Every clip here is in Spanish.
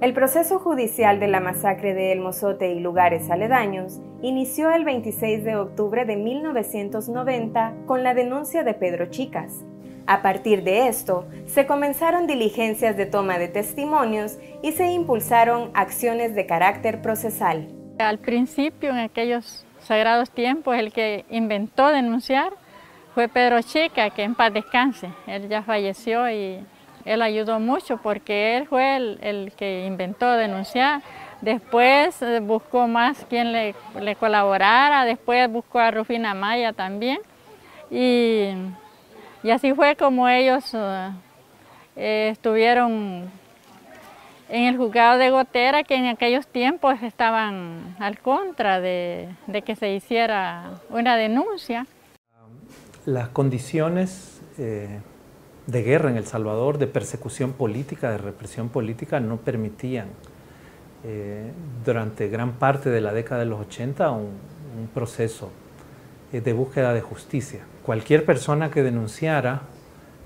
El proceso judicial de la masacre de El Mozote y lugares aledaños inició el 26 de octubre de 1990 con la denuncia de Pedro Chicas. A partir de esto, se comenzaron diligencias de toma de testimonios y se impulsaron acciones de carácter procesal. Al principio, en aquellos sagrados tiempos, el que inventó denunciar fue Pedro Chica, que en paz descanse. Él ya falleció y él ayudó mucho porque él fue el que inventó denunciar. Después buscó más quien le colaborara, después buscó a Rufina Maya también. Y así fue como ellos estuvieron en el juzgado de Gotera, que en aquellos tiempos estaban al contra de que se hiciera una denuncia. Las condiciones de guerra en El Salvador, de persecución política, de represión política, no permitían durante gran parte de la década de los 80 un proceso de búsqueda de justicia. Cualquier persona que denunciara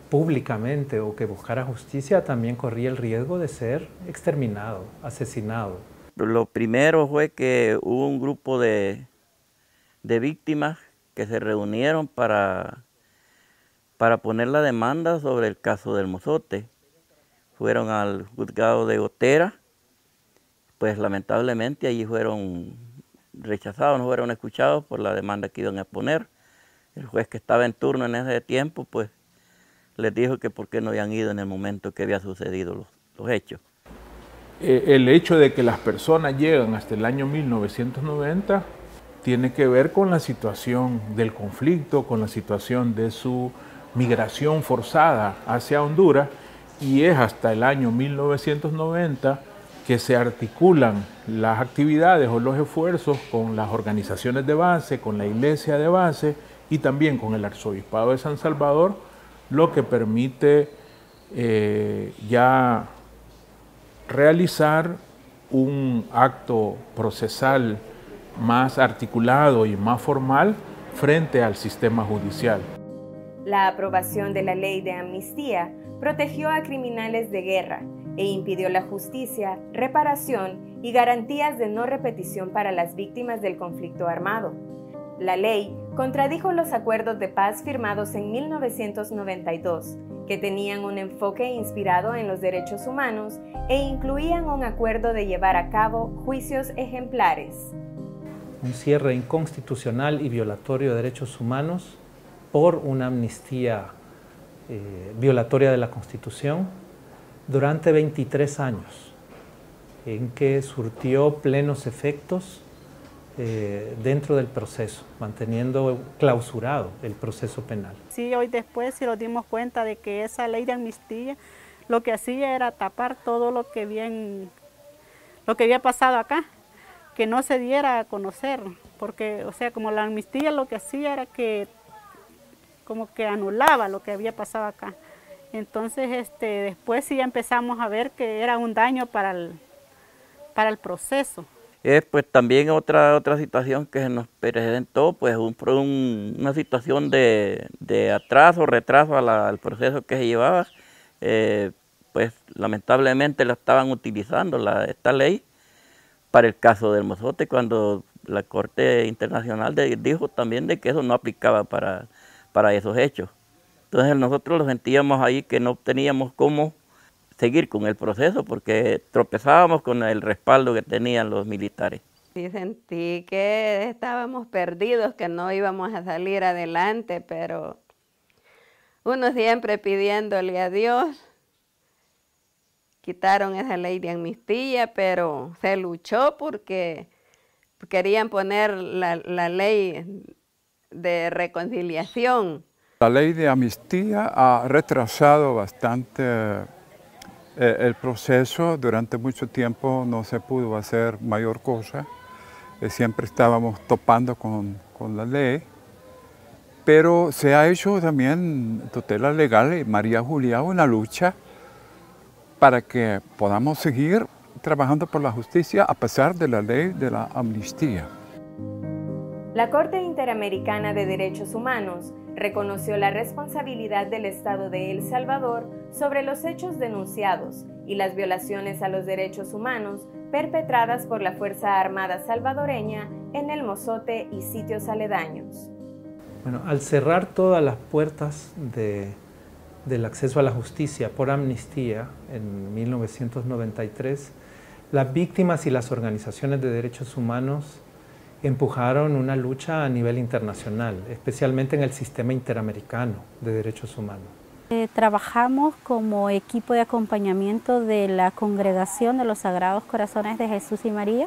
públicamente o que buscara justicia también corría el riesgo de ser exterminado, asesinado. Lo primero fue que hubo un grupo de víctimas que se reunieron para poner la demanda sobre el caso del Mozote. Fueron al juzgado de Gotera, pues lamentablemente allí fueron rechazados, no fueron escuchados por la demanda que iban a poner. El juez que estaba en turno en ese tiempo, pues les dijo que por qué no habían ido en el momento que había sucedido los hechos. El hecho de que las personas llegan hasta el año 1990 tiene que ver con la situación del conflicto, con la situación de su migración forzada hacia Honduras, y es hasta el año 1990 que se articulan las actividades o los esfuerzos con las organizaciones de base, con la iglesia de base y también con el arzobispado de San Salvador, lo que permite ya realizar un acto procesal más articulado y más formal frente al sistema judicial. La aprobación de la ley de amnistía protegió a criminales de guerra e impidió la justicia, reparación y garantías de no repetición para las víctimas del conflicto armado. La ley contradijo los acuerdos de paz firmados en 1992, que tenían un enfoque inspirado en los derechos humanos e incluían un acuerdo de llevar a cabo juicios ejemplares. Un cierre inconstitucional y violatorio de derechos humanos por una amnistía violatoria de la Constitución durante 23 años, en que surtió plenos efectos dentro del proceso, manteniendo clausurado el proceso penal. Sí, hoy después sí nos dimos cuenta de que esa ley de amnistía lo que hacía era tapar todo lo que había pasado acá, que no se diera a conocer, porque, o sea, como la amnistía lo que hacía era que como que anulaba lo que había pasado acá. Entonces, después sí empezamos a ver que era un daño para el proceso. Pues también otra situación que se nos presentó, pues una situación de atraso, retraso al proceso que se llevaba. Pues lamentablemente la estaban utilizando esta ley para el caso del Mozote, cuando la Corte Internacional dijo también de que eso no aplicaba para esos hechos. Entonces nosotros lo sentíamos ahí que no teníamos cómo seguir con el proceso porque tropezábamos con el respaldo que tenían los militares. Sí, sentí que estábamos perdidos, que no íbamos a salir adelante, pero uno siempre pidiéndole a Dios. Quitaron esa ley de amnistía, pero se luchó porque querían poner la ley de reconciliación. La ley de amnistía ha retrasado bastante el proceso. Durante mucho tiempo no se pudo hacer mayor cosa. Siempre estábamos topando con la ley. Pero se ha hecho también tutela legal y María Julia una lucha para que podamos seguir trabajando por la justicia a pesar de la ley de la amnistía. La Corte Interamericana de Derechos Humanos reconoció la responsabilidad del Estado de El Salvador sobre los hechos denunciados y las violaciones a los derechos humanos perpetradas por la Fuerza Armada salvadoreña en El Mozote y sitios aledaños. Bueno, al cerrar todas las puertas del acceso a la justicia por amnistía en 1993, las víctimas y las organizaciones de derechos humanos empujaron una lucha a nivel internacional, especialmente en el sistema interamericano de derechos humanos. Trabajamos como equipo de acompañamiento de la Congregación de los Sagrados Corazones de Jesús y María,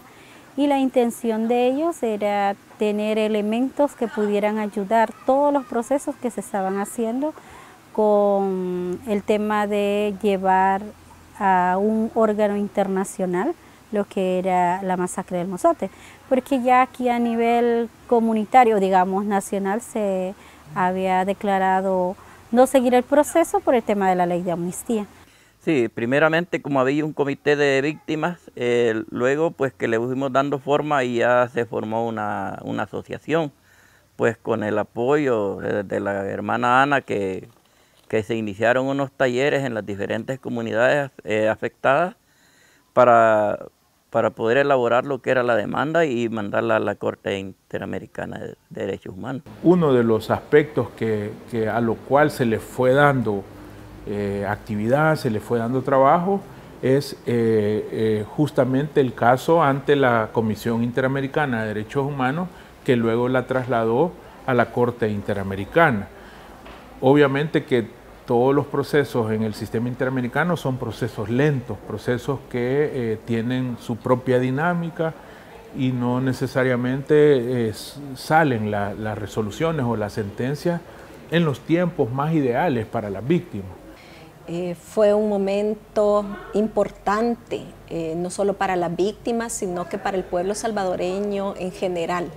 y la intención de ellos era tener elementos que pudieran ayudar todos los procesos que se estaban haciendo con el tema de llevar a un órgano internacional lo que era la masacre del Mozote, porque ya aquí a nivel comunitario, digamos nacional, se había declarado no seguir el proceso por el tema de la ley de amnistía. Sí, primeramente como había un comité de víctimas, luego pues que le fuimos dando forma y ya se formó una asociación, pues con el apoyo de la hermana Ana que se iniciaron unos talleres en las diferentes comunidades afectadas para poder elaborar lo que era la demanda y mandarla a la Corte Interamericana de Derechos Humanos. Uno de los aspectos a lo cual se le fue dando actividad, se le fue dando trabajo, es justamente el caso ante la Comisión Interamericana de Derechos Humanos, que luego la trasladó a la Corte Interamericana. Obviamente que todos los procesos en el sistema interamericano son procesos lentos, procesos que tienen su propia dinámica y no necesariamente salen las resoluciones o las sentencias en los tiempos más ideales para las víctimas. Fue un momento importante, no solo para las víctimas, sino que para el pueblo salvadoreño en general.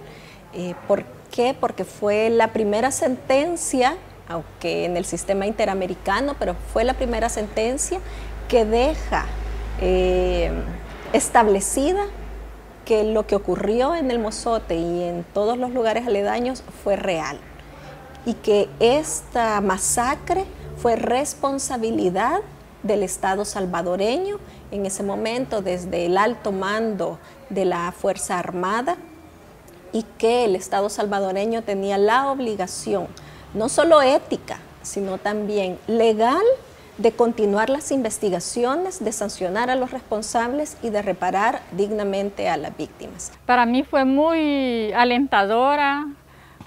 ¿Por qué? Porque fue la primera sentencia, aunque en el sistema interamericano, pero fue la primera sentencia que deja establecida que lo que ocurrió en el Mozote y en todos los lugares aledaños fue real y que esta masacre fue responsabilidad del Estado salvadoreño en ese momento, desde el alto mando de la Fuerza Armada, y que el Estado salvadoreño tenía la obligación, no solo ética, sino también legal, de continuar las investigaciones, de sancionar a los responsables y de reparar dignamente a las víctimas. Para mí fue muy alentadora,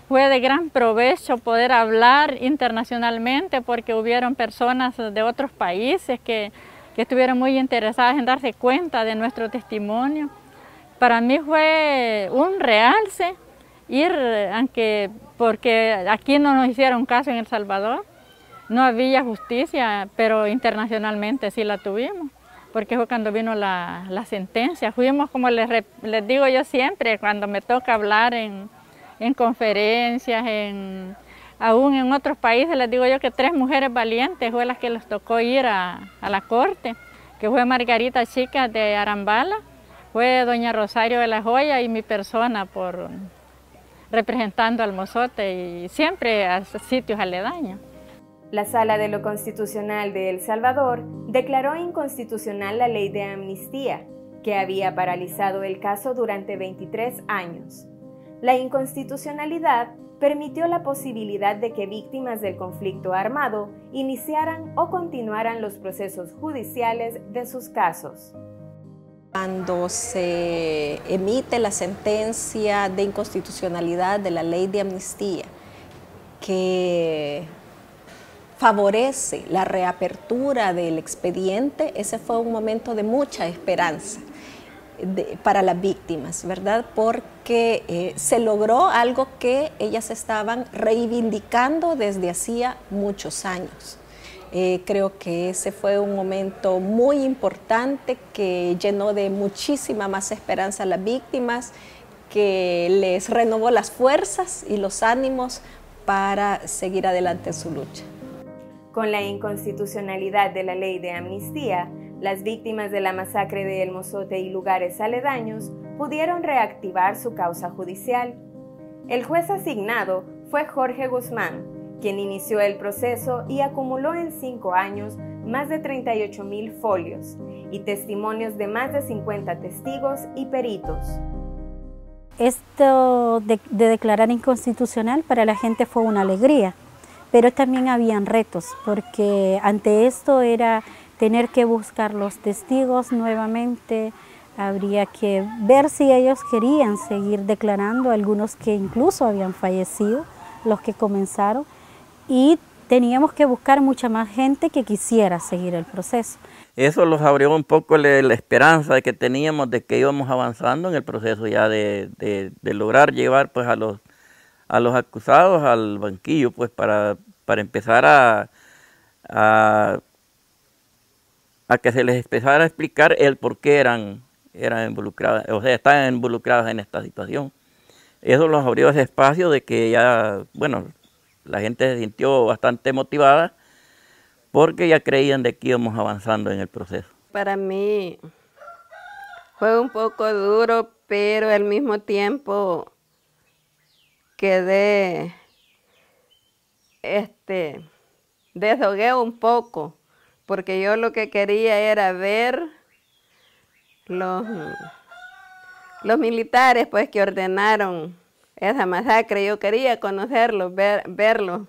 fue de gran provecho poder hablar internacionalmente, porque hubieron personas de otros países que estuvieron muy interesadas en darse cuenta de nuestro testimonio. Para mí fue un realce ir, porque aquí no nos hicieron caso en El Salvador, no había justicia, pero internacionalmente sí la tuvimos, porque fue cuando vino la sentencia. Fuimos, como les digo yo siempre, cuando me toca hablar en conferencias, aún en otros países, les digo yo que 3 mujeres valientes fue las que les tocó ir a la corte, que fue Margarita Chica de Arambala, fue doña Rosario de la Joya y mi persona representando al Mozote y siempre a sitios aledaños. La Sala de lo Constitucional de El Salvador declaró inconstitucional la ley de amnistía, que había paralizado el caso durante 23 años. La inconstitucionalidad permitió la posibilidad de que víctimas del conflicto armado iniciaran o continuaran los procesos judiciales de sus casos. Cuando se emite la sentencia de inconstitucionalidad de la ley de amnistía, que favorece la reapertura del expediente, ese fue un momento de mucha esperanza para las víctimas, ¿verdad? Porque se logró algo que ellas estaban reivindicando desde hacía muchos años. Creo que ese fue un momento muy importante que llenó de muchísima más esperanza a las víctimas, que les renovó las fuerzas y los ánimos para seguir adelante en su lucha. Con la inconstitucionalidad de la ley de amnistía, las víctimas de la masacre de El Mozote y lugares aledaños pudieron reactivar su causa judicial. El juez asignado fue Jorge Guzmán, quien inició el proceso y acumuló en 5 años más de 38,000 folios y testimonios de más de 50 testigos y peritos. Esto de declarar inconstitucional para la gente fue una alegría, pero también habían retos, porque ante esto era tener que buscar los testigos nuevamente, habría que ver si ellos querían seguir declarando, algunos que incluso habían fallecido, los que comenzaron, y teníamos que buscar mucha más gente que quisiera seguir el proceso. Eso los abrió un poco la esperanza que teníamos de que íbamos avanzando en el proceso ya de lograr llevar pues a los acusados al banquillo, pues para empezar a que se les empezara a explicar el por qué eran involucrados, o sea, estaban involucrados en esta situación. Eso los abrió ese espacio de que ya, bueno, la gente se sintió bastante motivada porque ya creían de que íbamos avanzando en el proceso. Para mí fue un poco duro, pero al mismo tiempo quedé, deshogué un poco, porque yo lo que quería era ver los militares pues que ordenaron esa masacre. Yo quería conocerlos, verlos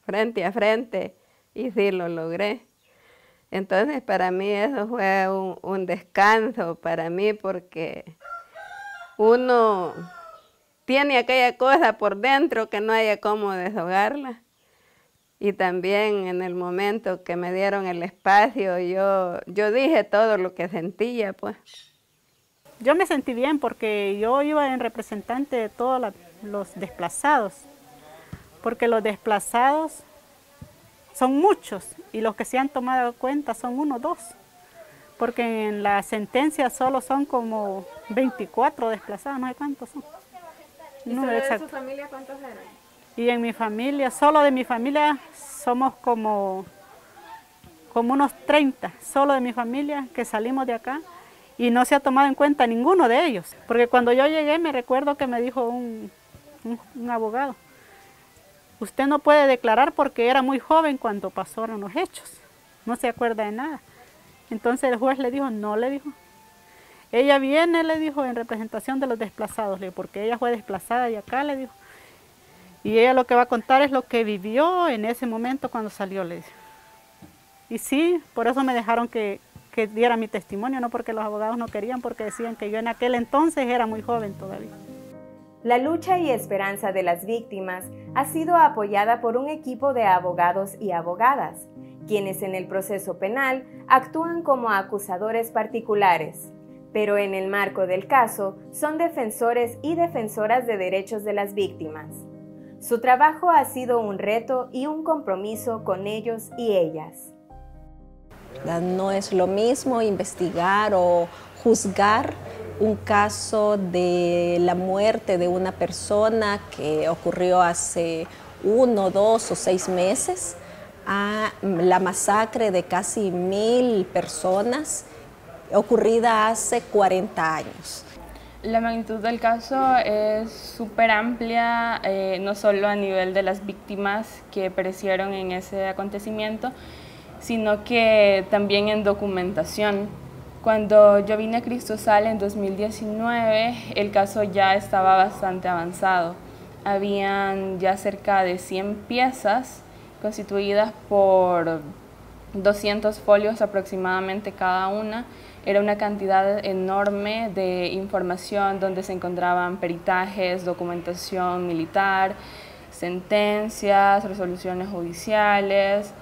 frente a frente, y sí lo logré. Entonces para mí eso fue un descanso para mí, porque uno tiene aquella cosa por dentro que no haya cómo deshogarla. Y también en el momento que me dieron el espacio, yo dije todo lo que sentía, pues. Yo me sentí bien porque yo iba en representante de todos los desplazados, porque los desplazados son muchos y los que se han tomado cuenta son 1 o 2, porque en la sentencia solo son como 24 desplazados, no sé cuántos son. ¿Y solo de su familia cuántos eran? Y en mi familia, solo de mi familia, somos como unos 30, solo de mi familia que salimos de acá, y no se ha tomado en cuenta ninguno de ellos. Porque cuando yo llegué me recuerdo que me dijo un abogado, usted no puede declarar porque era muy joven cuando pasaron los hechos, no se acuerda de nada. Entonces el juez le dijo, no, le dijo, ella viene, le dijo, en representación de los desplazados, le dijo, porque ella fue desplazada de acá, le dijo. Y ella lo que va a contar es lo que vivió en ese momento cuando salió, le dijo. Y sí, por eso me dejaron que diera mi testimonio, no porque los abogados no querían, porque decían que yo en aquel entonces era muy joven todavía. La lucha y esperanza de las víctimas ha sido apoyada por un equipo de abogados y abogadas, quienes en el proceso penal actúan como acusadores particulares, pero en el marco del caso son defensores y defensoras de derechos de las víctimas. Su trabajo ha sido un reto y un compromiso con ellos y ellas. No es lo mismo investigar o juzgar un caso de la muerte de una persona que ocurrió hace 1, 2 o 6 meses a la masacre de casi 1000 personas ocurrida hace 40 años. La magnitud del caso es súper amplia, no solo a nivel de las víctimas que perecieron en ese acontecimiento, sino que también en documentación. Cuando yo vine a Cristosal en 2019, el caso ya estaba bastante avanzado. Habían ya cerca de 100 piezas constituidas por 200 folios aproximadamente cada una. Era una cantidad enorme de información donde se encontraban peritajes, documentación militar, sentencias, resoluciones judiciales,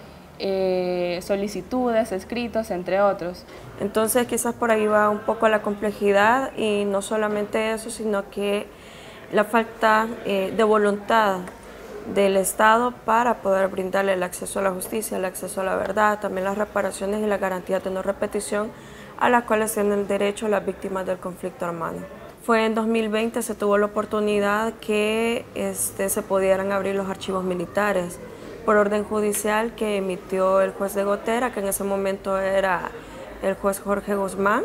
solicitudes, escritos, entre otros. Entonces quizás por ahí va un poco la complejidad, y no solamente eso, sino que la falta de voluntad del Estado para poder brindarle el acceso a la justicia, el acceso a la verdad, también las reparaciones y las garantías de no repetición a las cuales tienen derecho las víctimas del conflicto armado. Fue en 2020 se tuvo la oportunidad que se pudieran abrir los archivos militares por orden judicial que emitió el juez de Gotera, que en ese momento era el juez Jorge Guzmán,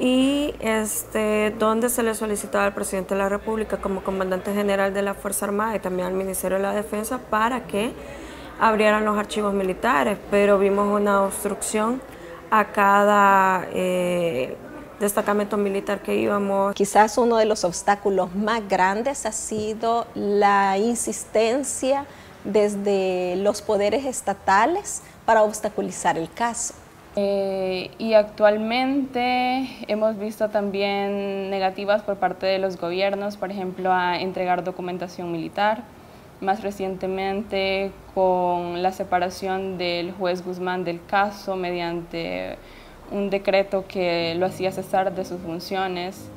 y donde se le solicitaba al presidente de la República como comandante general de la Fuerza Armada y también al Ministerio de la Defensa para que abrieran los archivos militares, pero vimos una obstrucción a cada destacamento militar que íbamos. Quizás uno de los obstáculos más grandes ha sido la insistencia desde los poderes estatales para obstaculizar el caso. Y actualmente hemos visto también negativas por parte de los gobiernos, por ejemplo, a entregar documentación militar. Más recientemente con la separación del juez Guzmán del caso mediante un decreto que lo hacía cesar de sus funciones.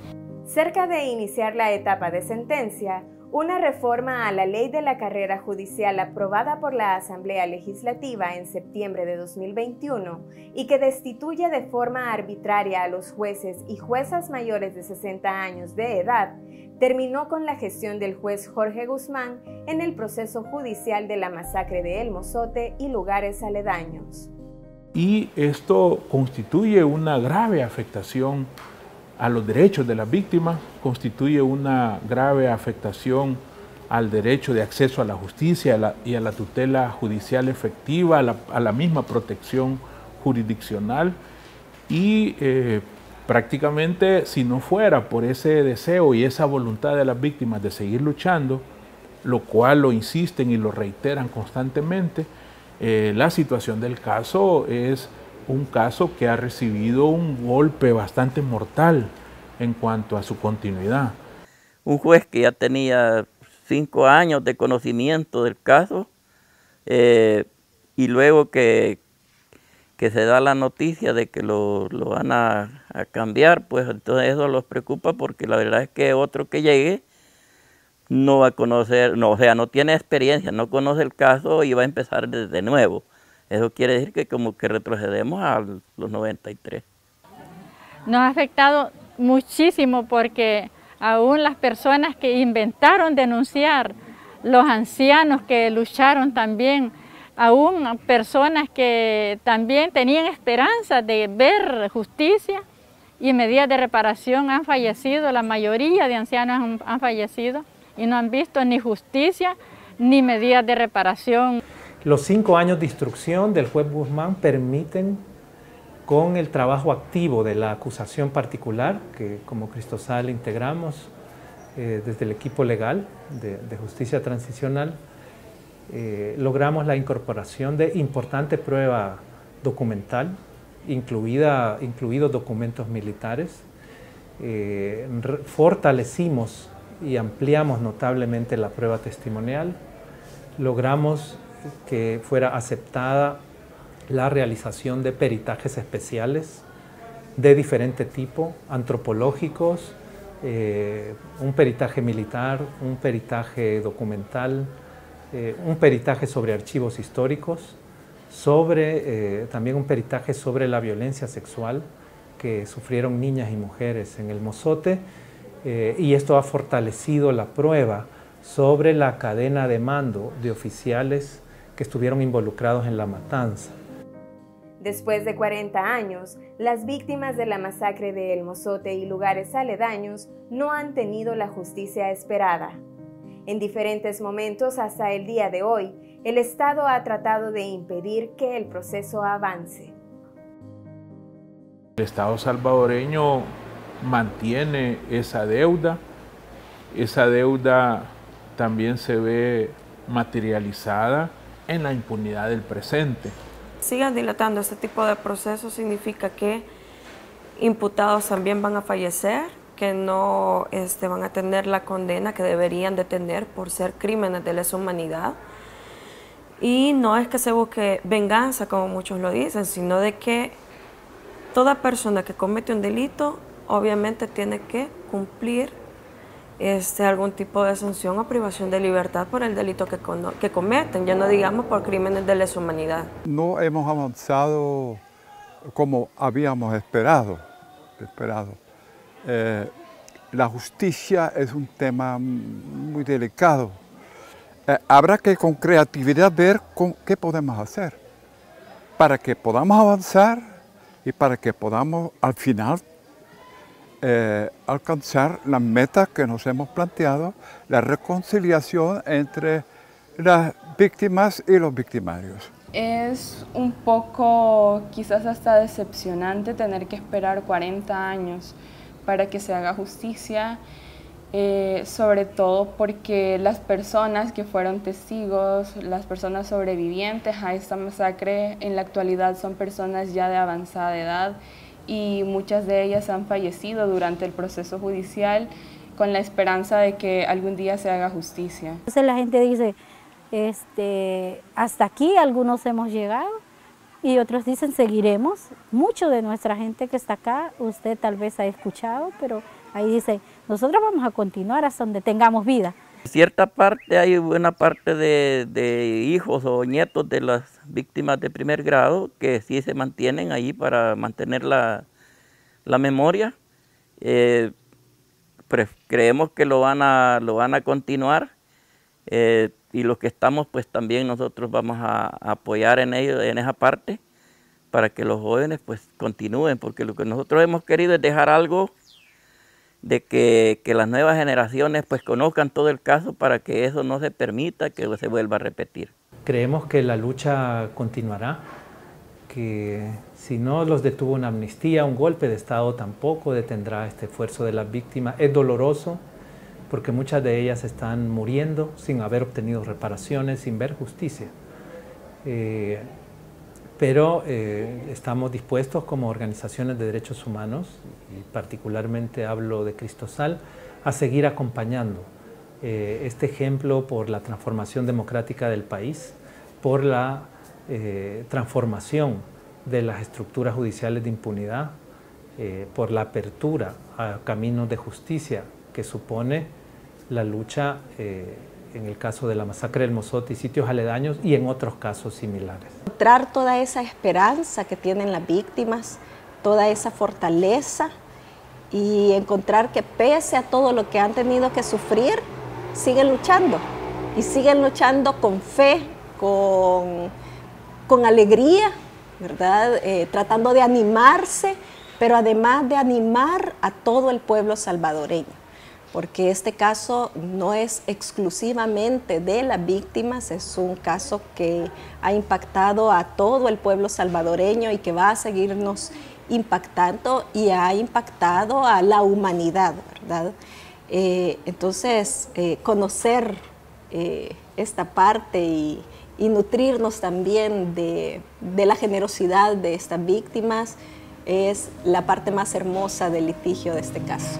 Cerca de iniciar la etapa de sentencia, una reforma a la ley de la carrera judicial aprobada por la Asamblea Legislativa en septiembre de 2021 y que destituye de forma arbitraria a los jueces y juezas mayores de 60 años de edad, terminó con la gestión del juez Jorge Guzmán en el proceso judicial de la masacre de El Mozote y lugares aledaños. Y esto constituye una grave afectación a los derechos de las víctimas, constituye una grave afectación al derecho de acceso a la justicia y a la tutela judicial efectiva, a la misma protección jurisdiccional y prácticamente si no fuera por ese deseo y esa voluntad de las víctimas de seguir luchando, lo cual lo insisten y lo reiteran constantemente, la situación del caso es un caso que ha recibido un golpe bastante mortal en cuanto a su continuidad. Un juez que ya tenía 5 años de conocimiento del caso y luego que se da la noticia de que lo van a cambiar, pues entonces eso los preocupa porque la verdad es que otro que llegue no va a conocer, no tiene experiencia, no conoce el caso y va a empezar desde nuevo. Eso quiere decir que como que retrocedemos a los 93. Nos ha afectado muchísimo porque aún las personas que inventaron denunciar, los ancianos que lucharon también, aún personas que también tenían esperanza de ver justicia y medidas de reparación han fallecido, la mayoría de ancianos han fallecido y no han visto ni justicia ni medidas de reparación. Los 5 años de instrucción del juez Guzmán permiten, con el trabajo activo de la acusación particular, que como Cristosal integramos desde el equipo legal de justicia transicional, logramos la incorporación de importante prueba documental, incluidos documentos militares. Fortalecimos y ampliamos notablemente la prueba testimonial. Logramos que fuera aceptada la realización de peritajes especiales de diferente tipo, antropológicos, un peritaje militar, un peritaje documental, un peritaje sobre archivos históricos, también un peritaje sobre la violencia sexual que sufrieron niñas y mujeres en El Mozote, y esto ha fortalecido la prueba sobre la cadena de mando de oficiales que estuvieron involucrados en la matanza. Después de 40 años, las víctimas de la masacre de El Mozote y lugares aledaños no han tenido la justicia esperada. En diferentes momentos hasta el día de hoy, el Estado ha tratado de impedir que el proceso avance. El Estado salvadoreño mantiene esa deuda también se ve materializada en la impunidad del presente. Sigan dilatando este tipo de procesos significa que imputados también van a fallecer, que no van a tener la condena que deberían de tener por ser crímenes de lesa humanidad. Y no es que se busque venganza, como muchos lo dicen, sino de que toda persona que comete un delito obviamente tiene que cumplir algún tipo de sanción o privación de libertad por el delito que cometen, ya no digamos por crímenes de lesa humanidad. No hemos avanzado como habíamos esperado. La justicia es un tema muy delicado. Habrá que con creatividad ver qué podemos hacer para que podamos avanzar y para que podamos al final alcanzar la meta que nos hemos planteado, la reconciliación entre las víctimas y los victimarios. Es un poco, quizás hasta decepcionante, tener que esperar 40 años para que se haga justicia, sobre todo porque las personas que fueron testigos, las personas sobrevivientes a esta masacre, en la actualidad son personas ya de avanzada edad, y muchas de ellas han fallecido durante el proceso judicial con la esperanza de que algún día se haga justicia. Entonces la gente dice, hasta aquí algunos hemos llegado, y otros dicen seguiremos. Mucho de nuestra gente que está acá, usted tal vez ha escuchado, pero ahí dice, nosotros vamos a continuar hasta donde tengamos vida. En cierta parte hay buena parte de hijos o nietos de las víctimas de primer grado que sí se mantienen ahí para mantener la memoria. Creemos que lo van a continuar, y los que estamos pues también nosotros vamos a apoyar en ello, en esa parte, para que los jóvenes pues continúen, porque lo que nosotros hemos querido es dejar algo de que las nuevas generaciones pues conozcan todo el caso para que eso no se permita que se vuelva a repetir. Creemos que la lucha continuará, que si no los detuvo una amnistía, un golpe de Estado tampoco detendrá este esfuerzo de las víctimas. Es doloroso porque muchas de ellas están muriendo sin haber obtenido reparaciones, sin ver justicia. Pero estamos dispuestos como organizaciones de derechos humanos, y particularmente hablo de Cristosal, a seguir acompañando este ejemplo por la transformación democrática del país, por la transformación de las estructuras judiciales de impunidad, por la apertura a caminos de justicia que supone la lucha en el caso de la masacre del Mozote y sitios aledaños, y en otros casos similares. Encontrar toda esa esperanza que tienen las víctimas, toda esa fortaleza, y encontrar que pese a todo lo que han tenido que sufrir, siguen luchando, y siguen luchando con fe, con alegría, ¿verdad? Tratando de animarse, pero además de animar a todo el pueblo salvadoreño, porque este caso no es exclusivamente de las víctimas, es un caso que ha impactado a todo el pueblo salvadoreño y que va a seguirnos impactando, y ha impactado a la humanidad, ¿verdad? Entonces, conocer esta parte y nutrirnos también de la generosidad de estas víctimas es la parte más hermosa del litigio de este caso.